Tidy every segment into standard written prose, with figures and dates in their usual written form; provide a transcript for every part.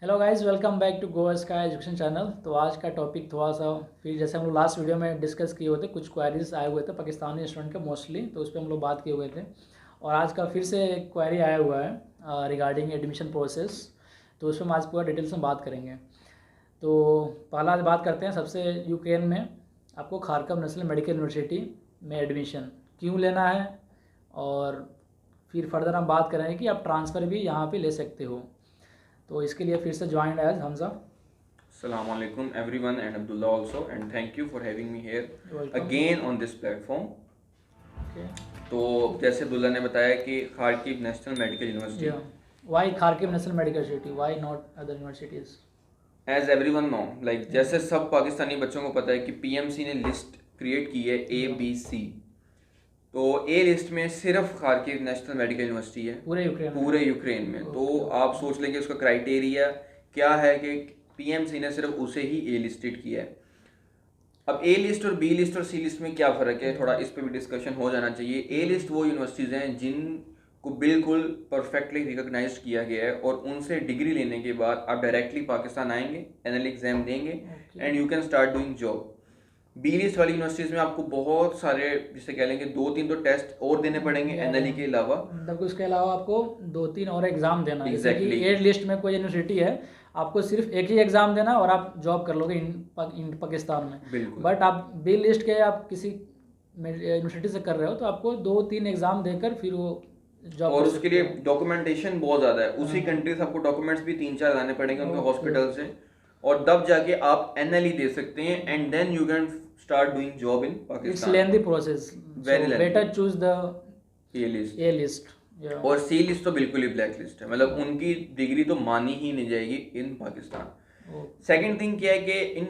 Hello guys, welcome back to Goa sky education channel. तो आज का टॉपिक थोड़ा सा फिर जैसे हम लोग लास्ट वीडियो में डिस्कस किए हुए थे, कुछ क्वेरीज आए हुए थे पाकिस्तानी स्टूडेंट के मोस्टली, तो उस पर हम लोग बात किए हुए थे। और आज का फिर से एक क्वेरी आया हुआ है रिगार्डिंग एडमिशन प्रोसेस, तो उस पर हम आज पूरा डिटेल्स में बात करेंगे। तो पहला आज बात करते हैं सबसे यूक्रेन में आपको खारकम नेशनल मेडिकल यूनिवर्सिटी में एडमिशन क्यों लेना है, और फिर फर्दर हम बात करेंगे कि आप ट्रांसफ़र भी यहाँ पे ले सकते हो। तो इसके लिए फिर से ज्वाइन है Hamza. Assalamu alaikum everyone and Abdullah also, and thank you for having me here Welcome. again on this platform. Okay. तो जैसे अब्दुल्ला ने बताया कि Kharkiv national medical university, Yeah. Why Kharkiv National Medical University? Why not other universities? As everyone know, like जैसे सब पाकिस्तानी बच्चों को पता है कि पीएमसी ने लिस्ट क्रिएट की है ABC, तो ए लिस्ट में सिर्फ खारकिव नेशनल मेडिकल यूनिवर्सिटी है पूरे यूक्रेन में। तो आप सोच लेंगे उसका क्राइटेरिया क्या है कि पीएमसी ने सिर्फ उसे ही ए लिस्टेड किया है। अब ए लिस्ट और बी लिस्ट और सी लिस्ट में क्या फ़र्क है, थोड़ा इस पे भी डिस्कशन हो जाना चाहिए। ए लिस्ट वो यूनिवर्सिटीज़ हैं जिनको बिल्कुल परफेक्टली रिकॉग्नाइज किया गया है, और उनसे डिग्री लेने के बाद आप डायरेक्टली पाकिस्तान आएंगे, एनएल एग्ज़ाम देंगे and you can start doing job. B list वाली यूनिवर्सिटीज़ में आपको बहुत सारे, जिसे कह लेंगे 2-3 तो टेस्ट और देने पड़ेंगे एनएलई के अलावा, मतलब उसके अलावा आपको 2-3 और एग्ज़ाम देना है। Exactly. ए लिस्ट में कोई यूनिवर्सिटी है, आपको सिर्फ एक ही एग्ज़ाम देना और आप जॉब कर लोगे इन पाकिस्तान में। बिल्कुल। बट आप बी लिस्ट के आप किसी यूनिवर्सिटी से कर रहे हो तो आपको 2-3 एग्ज़ाम देकर फिर वो जॉब, और उसके लिए डॉक्यूमेंटेशन बहुत ज़्यादा है। उसी कंट्री से आपको डॉक्यूमेंट्स भी 3-4 लाने पड़ेंगे उनके हॉस्पिटल से, और तब जाके आप एनएलई दे सकते हैं and then you can start doing job in it's Pakistan. Lengthy process, Very lengthy. Better choose the A list. Yeah. और सी लिस्ट तो बिल्कुल ही ब्लैक लिस्ट है, मतलब उनकी डिग्री तो मानी ही नहीं जाएगी इन पाकिस्तान। सेकंड थिंग क्या है कि इन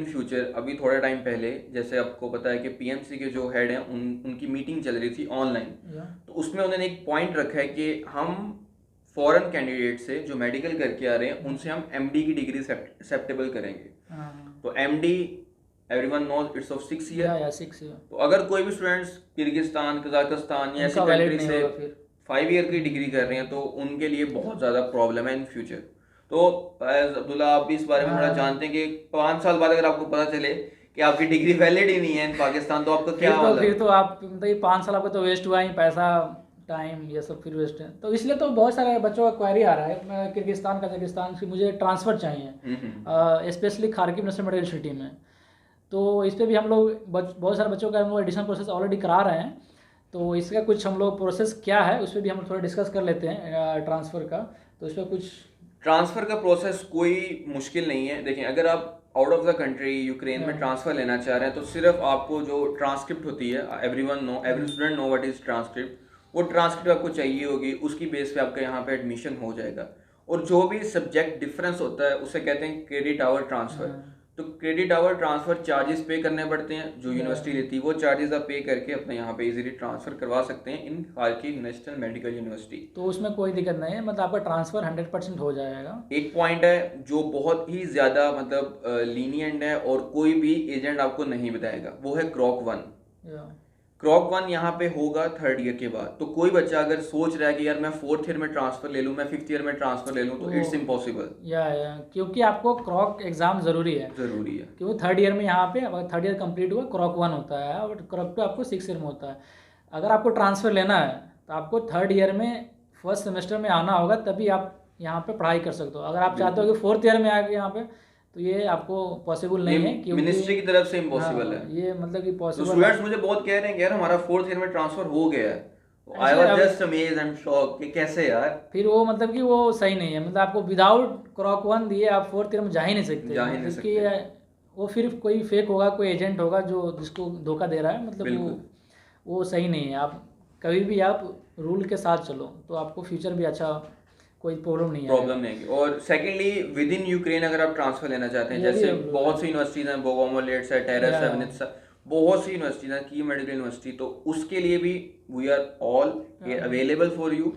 फ्यूचर अभी थोड़ा टाइम पहले, जैसे आपको पता है कि पीएमसी के जो हेड हैं उनकी मीटिंग चल रही थी ऑनलाइन। तो उसमें उन्होंने एक पॉइंट रखा है कि हम फॉरेन कैंडिडेट से जो मेडिकल करके आ रहे हैं उनसे हम एमडी की डिग्री एक्सेप्टेबल करेंगे। तो MD everyone knows it's of 6 year. 6 year. तो अगर कोई भी स्टूडेंट्स किर्गिस्तान, कजाकिस्तान या ऐसी कंट्री से 5 ईयर की डिग्री कर रहे हैं तो उनके लिए बहुत ज़्यादा प्रॉब्लम है इन फ्यूचर। तो अब्दुल्ला, आप भी इस बारे में थोड़ा जानते हैं कि 5 साल बाद अगर आपको पता चले कि आपकी डिग्री वैलिड ही नहीं है इन पाकिस्तान, तो आपको क्या मतलब फिर तो आप मतलब 5 साल आपका तो वेस्ट हुआ ही, पैसा टाइम ये सब फिर वेस्ट है। तो इसलिए तो बहुत सारे बच्चों का क्वेरी आ रहा है, मैं किर्गिस्तान कजाकिस्तान से मुझे ट्रांसफ़र चाहिए, specially Kharkiv national medical university में। तो इस पर भी हम लोग बहुत सारे बच्चों का हम लोग एडिशनल प्रोसेस ऑलरेडी करा रहे हैं। तो इसका कुछ हम लोग प्रोसेस क्या है उस पर भी हम थोड़ा डिस्कस कर लेते हैं ट्रांसफ़र का। तो इस पर कुछ ट्रांसफ़र का प्रोसेस कोई मुश्किल नहीं है। देखिए, अगर आप out of the country Ukraine में ट्रांसफ़र लेना चाह रहे हैं तो सिर्फ आपको जो ट्रांसक्रिप्ट होती है, every student know what is transcript, वो ट्रांसक्रिप्ट आपको चाहिए होगी, उसकी बेस पे आपका यहाँ पे एडमिशन हो जाएगा। और जो भी सब्जेक्ट डिफरेंस होता है उसे कहते हैं क्रेडिट आवर ट्रांसफ़र। तो क्रेडिट आवर ट्रांसफ़र चार्जेस पे करने पड़ते हैं जो यूनिवर्सिटी लेती है, वो चार्जेस आप पे करके अपने यहाँ पे इजीली ट्रांसफ़र करवा सकते हैं इन खारकिव नेशनल मेडिकल यूनिवर्सिटी। तो उसमें कोई दिक्कत नहीं है, मतलब आपका ट्रांसफ़र 100% हो जाएगा। एक पॉइंट है जो बहुत ही ज़्यादा मतलब लीनियंट है और कोई भी एजेंट आपको नहीं बताएगा, वो है क्रॉक 1। क्रॉक 1 यहाँ पे होगा 3rd ईयर के बाद। तो कोई बच्चा अगर सोच रहा है कि यार मैं 4th ईयर में ट्रांसफ़र ले लूँ, मैं 5th ईयर में ट्रांसफ़र ले लूँ, तो इट्स इम्पॉसिबल। या क्योंकि आपको क्रॉक एग्ज़ाम ज़रूरी है क्योंकि 3rd ईयर में यहाँ पे अगर 3rd ईयर कंप्लीट हुआ क्रॉक 1 होता है और क्रॉक 2 आपको 6th ईयर में होता है। अगर आपको ट्रांसफ़र लेना है तो आपको 3rd ईयर में फर्स्ट सेमेस्टर में आना होगा, तभी आप यहाँ पे पढ़ाई कर सकते हो। अगर आप चाहते हो कि 4th ईयर में आ गए यहाँ पे, तो ये आपको पॉसिबल नहीं है क्योंकि मिनिस्ट्री की तरफ से इम्पॉसिबल है ये, मतलब कि पॉसिबल। स्टूडेंट्स मुझे बहुत कह रहे हैं कि यार हमारा 4th ईयर में ट्रांसफ़र हो गया है। I was just amazed and shock कि कैसे यार। फिर वो मतलब कि वो सही नहीं है, मतलब आपको विदाउट क्रॉक 1 दिए आप 4th ईयर में जा ही नहीं सकते, क्योंकि वो फिर कोई फेक होगा, कोई एजेंट होगा जो जिसको धोखा दे रहा है, मतलब वो सही नहीं है। आप कभी भी आप रूल के साथ चलो तो आपको फ्यूचर भी अच्छा, कोई प्रॉब्लम नहीं है। और सेकेंडली विद इन यूक्रेन अगर आप ट्रांसफ़र लेना चाहते हैं, जैसे बहुत सी यूनिवर्सिटीज़ हैं, बोगोमोलेट्स है, टेरस है, विनित्सा, बहुत सी यूनिवर्सिटीज़ हैं, की मेडिकल यूनिवर्सिटी, तो उसके लिए भी we are all available for you.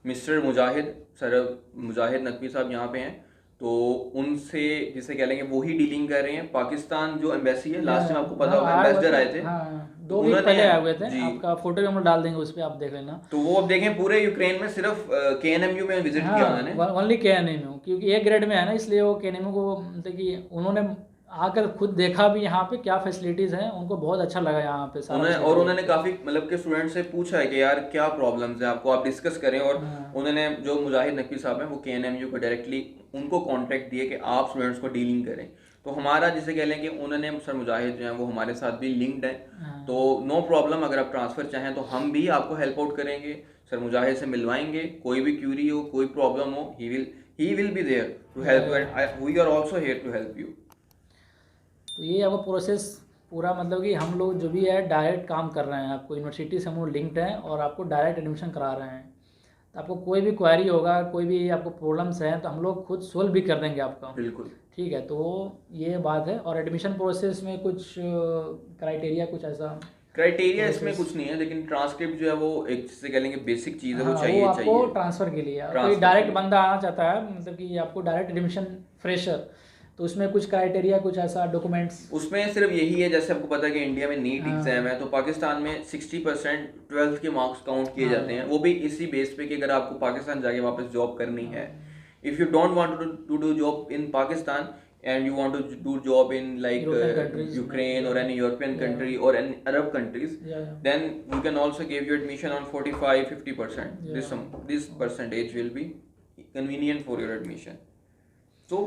Mister Mujahid, sir Mujahid Naqvi साहब यहाँ पे हैं, तो उनसे जिसे कह लेंगे वो ही डीलिंग कर रहे हैं। पाकिस्तान जो एम्बेसी है, लास्ट टाइम आपको पता होगा एम्बेसडर आए थे, हाँ 2 वीक पहले आए हुए थे, आपका फोटो भी हम लोग डाल देंगे उस पर, आप देख लेना। तो वो अब देखें पूरे यूक्रेन में सिर्फ KNMU में विजिट किया उन्होंने, ओनली KNMU, क्योंकि एक ग्रेड में है ना, इसलिए वो KNMU को मतलब कि उन्होंने आकर खुद देखा भी यहाँ पे क्या फैसिलिटीज़ हैं, उनको बहुत अच्छा लगा यहाँ पे सारा। और उन्होंने काफ़ी मतलब के स्टूडेंट से पूछा है कि यार क्या प्रॉब्लम्स हैं आपको, आप डिस्कस करें। और उन्होंने जो मुजाहिद नकवी साहब हैं वो KNMU को डायरेक्टली उनको कॉन्टैक्ट दिए कि आप स्टूडेंट्स को डीलिंग करें। तो हमारा जिसे कह लें कि उन्होंने सर मुजाहिद जो हैं वो हमारे साथ भी लिंक्ड हैं, तो नो प्रॉब्लम, अगर आप ट्रांसफ़र चाहें तो हम भी आपको हेल्प आउट करेंगे, सर मुजाहिद से मिलवाएंगे, कोई भी क्यूरी हो, कोई प्रॉब्लम हो, he will be there to help you and we are also here to help you. तो ये आपका प्रोसेस पूरा मतलब कि हम लोग जो भी है डायरेक्ट काम कर रहे हैं, आपको यूनिवर्सिटी से हम लोग लिंक्ड हैं और आपको डायरेक्ट एडमिशन करा रहे हैं। तो आपको कोई भी क्वेरी होगा, कोई भी आपको प्रॉब्लम्स हैं, तो हम लोग खुद सोल्व भी कर देंगे आपका। बिल्कुल ठीक है, तो ये बात है। और एडमिशन प्रोसेस में कुछ क्राइटेरिया, कुछ ऐसा क्राइटेरिया इसमें कुछ नहीं है, लेकिन ट्रांसक्रिप्ट जो है वो एक जिसे कह लेंगे बेसिक चीज़ है, वो चाहिए। वो आपको ट्रांसफ़र के लिए, कोई डायरेक्ट बंदा आना चाहता है मतलब कि आपको डायरेक्ट एडमिशन फ्रेशर, तो उसमें कुछ क्राइटेरिया, कुछ ऐसा डॉक्यूमेंट्स? उसमें सिर्फ यही है, जैसे आपको पता है कि इंडिया में नीट एग्जाम है, तो पाकिस्तान में 60% 12th के मार्क्स काउंट किए जाते हैं, वो भी इसी बेस पे कि अगर आपको पाकिस्तान जाके वापस जॉब करनी है, if you don't want to do job in Pakistan and you want to do job in like Ukraine or any European country or any Arab countries, then we can also give you admission on 45-50%. This percentage will be convenient for your admission. So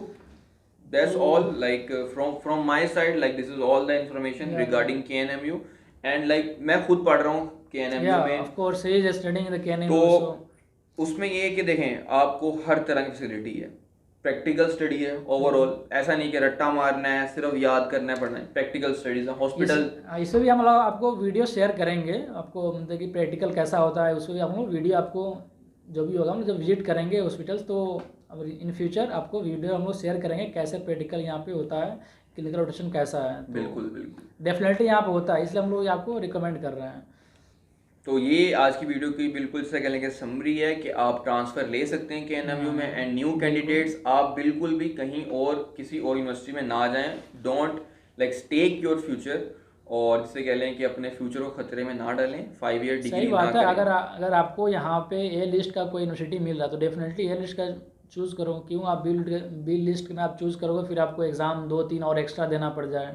that's all, like from my side, like this is all the information regarding KNMU, and like मैं खुद पढ़ रहा हूँ KNMU में, of course he is studying in the KNMU, तो उसमें ये है कि देखें आपको हर तरह की फैसिलिटी है, प्रैक्टिकल स्टडी है ओवरऑल, ऐसा नहीं कि रट्टा मारना है, सिर्फ याद करना है, पढ़ना है, प्रैक्टिकल स्टडीज है, हॉस्पिटल। इसमें भी हम लोग आपको वीडियो शेयर करेंगे, आपको मतलब कि प्रैक्टिकल कैसा होता है उसको भी हम लोग वीडियो, आपको जो भी होगा हम जब विजिट करेंगे हॉस्पिटल्स, तो अब इन फ्यूचर आपको वीडियो हम लोग शेयर करेंगे कैसे प्रैक्टिकल यहाँ पे होता है, क्लिनिकल रोटेशन कैसा है। तो बिल्कुल डेफिनेटली यहाँ पे होता है, इसलिए हम लोग आपको रिकमेंड कर रहे हैं। तो ये आज की वीडियो की बिल्कुल से कह लेंगे समरी है कि आप ट्रांसफ़र ले सकते हैं KNMU में, एंड न्यू कैंडिडेट्स आप बिल्कुल भी कहीं और किसी और यूनिवर्सिटी में ना जाएं, don't like stake your future, और जिसे कह लें कि अपने फ्यूचर को खतरे में ना डालें, 5 ईयर डिग्री ना करें। अगर आपको यहाँ पे ए लिस्ट का कोई यूनिवर्सिटी मिल रहा है तो डेफिनेटली ए लिस्ट का चूज़ करो। क्यों आप बी लिस्ट में आप चूज़ करोगे, फिर आपको एग्ज़ाम 2-3 और एक्स्ट्रा देना पड़ जाए,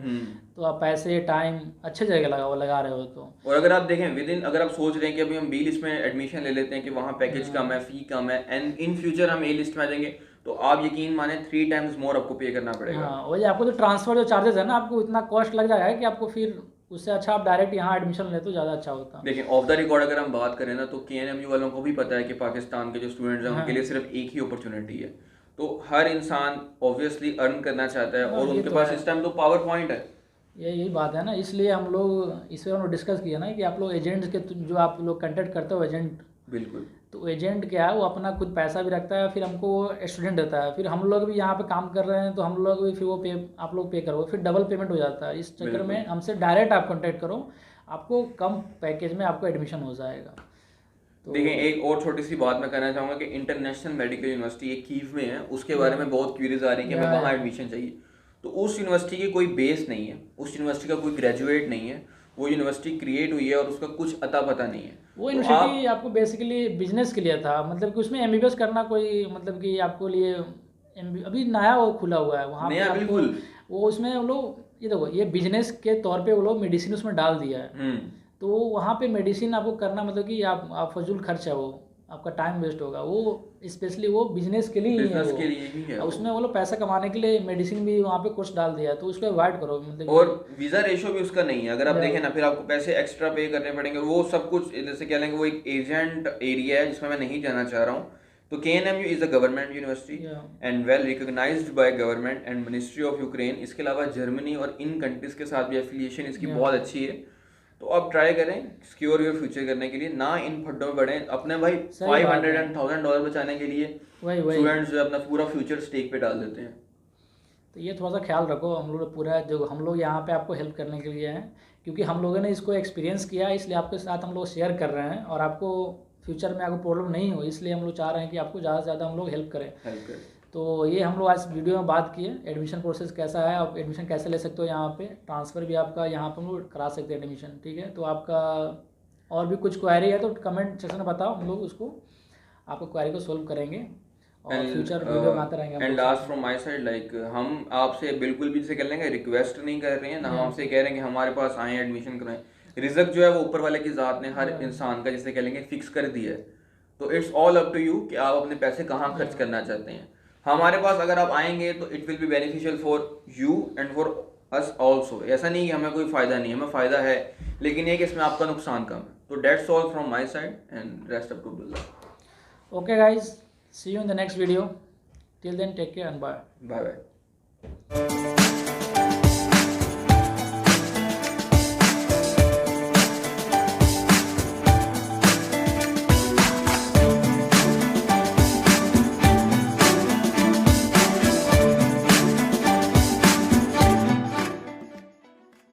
तो आप पैसे टाइम अच्छे जगह लगा रहे हो। तो और अगर आप देखें अगर आप सोच रहे हैं कि अभी हम बी लिस्ट में एडमिशन ले लेते हैं कि वहाँ पैकेज कम है, फ़ी कम है, एंड इन फ्यूचर हम ए लिस्ट में आ जाएंगे, तो आप यकीन माने 3 टाइम्स मोर आपको पे करना पड़ेगा। हाँ, वही आपको जो ट्रांसफ़र जो चार्जेस है ना, आपको इतना कॉस्ट लग जाएगा कि आपको फिर उससे अच्छा आप डायरेक्ट यहाँ एडमिशन ले तो ज़्यादा अच्छा होता। देखिए ऑफ द रिकॉर्ड अगर हम बात करें ना, तो KNMU वालों को भी पता है कि पाकिस्तान के जो स्टूडेंट्स हैं उनके लिए सिर्फ एक ही अपॉर्चुनिटी है, तो हर इंसान ऑब्वियसली अर्न करना चाहता है, और उनके पास इस टाइम तो पावर पॉइंट है। यही बात है ना, इसलिए हम लोग इस पर हम लोग डिस्कस किया ना कि आप लोग एजेंट्स के जो आप लोग कंटेक्ट करते हो एजेंट, बिल्कुल, तो एजेंट क्या है वो अपना खुद पैसा भी रखता है, फिर हमको स्टूडेंट देता है, फिर हम लोग भी यहाँ पे काम कर रहे हैं तो हम लोग भी फिर वो आप लोग पे करो, फिर डबल पेमेंट हो जाता है। इस चक्कर में हमसे डायरेक्ट आप कॉन्टेक्ट करो, आपको कम पैकेज में आपको एडमिशन हो जाएगा। तो देखिए एक और छोटी सी बात मैं कहना चाहूँगा कि इंटरनेशनल मेडिकल यूनिवर्सिटी एक कीव में है, उसके बारे में बहुत क्यूरीज आ रही है कि हमें वहाँ एडमिशन चाहिए, तो उस यूनिवर्सिटी की कोई बेस नहीं है, उस यूनिवर्सिटी का कोई ग्रेजुएट नहीं है, वो यूनिवर्सिटी क्रिएट हुई है और उसका कुछ अता पता नहीं है। वो यूनिवर्सिटी आपको बेसिकली बिजनेस के लिए था, मतलब कि उसमें MBBS करना कोई मतलब कि आपको लिए अभी नया वो खुला हुआ है वहाँ पे, बिल्कुल वो उसमें वो लोग ये देखो ये बिजनेस के तौर पे वो लोग मेडिसिन उसमें डाल दिया है, तो वहाँ पे मेडिसिन आपको करना मतलब कि आप फजूल खर्च है, वो आपका टाइम वेस्ट होगा, वो स्पेशली वो बिजनेस के लिए ही है, उसमें वो लोग पैसा कमाने के लिए मेडिसिन भी वहाँ पे कोर्स डाल दिया है, तो उसको अवॉइड करो। मतलब और वीज़ा रेशो भी उसका नहीं है, अगर आप देखें ना, फिर आपको पैसे एक्स्ट्रा पे करने पड़ेंगे, वो सब कुछ जैसे कह लेंगे वो एक एजेंट एरिया है जिसमें मैं नहीं जाना चाह रहा हूँ। तो KNMU is a government university and well recognised by government and ministry of Ukraine. इसके अलावा जर्मनी और इन कंट्रीज के साथ भी एफिलिएशन इसकी बहुत अच्छी है, तो आप ट्राई करें सिक्योर योर फ्यूचर करने के लिए, ना इन फड्डों में बढ़ें। अपने भाई $500,000 बचाने के लिए स्टूडेंट्स जो अपना पूरा फ्यूचर स्टेक पे डाल देते हैं। तो ये थोड़ा सा ख्याल रखो, हम लोग पूरा जो हम लोग यहाँ पे आपको हेल्प करने के लिए हैं, क्योंकि हम लोगों ने इसको एक्सपीरियंस किया, इसलिए आपके साथ हम लोग शेयर कर रहे हैं, और आपको फ्यूचर में आपको प्रॉब्लम नहीं हो, इसलिए हम लोग चाह रहे हैं कि आपको ज़्यादा से ज़्यादा हम लोग हेल्प करें। तो ये हम लोग आज वीडियो में बात किए एडमिशन प्रोसेस कैसा है, आप एडमिशन कैसे ले सकते हो, यहाँ पे ट्रांसफ़र भी आपका यहाँ पर हम लोग करा सकते हैं एडमिशन, ठीक है। तो आपका और भी कुछ क्वेरी है तो कमेंट सेक्शन में बताओ, हम लोग उसको आपको क्वेरी को सोल्व करेंगे और फ्यूचर वीडियो में आते रहेंगे। And last from my side, like हम आपसे बिल्कुल भी जैसे कह लेंगे रिक्वेस्ट नहीं कर रहे हैं ना, हम आपसे कह रहे हैं कि हमारे पास आए एडमिशन कराएं। रिजल्ट जो है वो ऊपर वाले की ज़ात ने हर इंसान का जैसे कह लेंगे फिक्स कर दिया है, तो it's all up to you कि आप अपने पैसे कहाँ खर्च करना चाहते हैं। हमारे पास अगर आप आएंगे तो it will be beneficial for you and for us also. ऐसा नहीं कि हमें कोई फ़ायदा नहीं है, हमें फ़ायदा है, लेकिन ये कि इसमें आपका नुकसान कम है। तो that's all from my side and rest up to Abdullah. Okay guys, see you in the next video, till then take care and bye bye.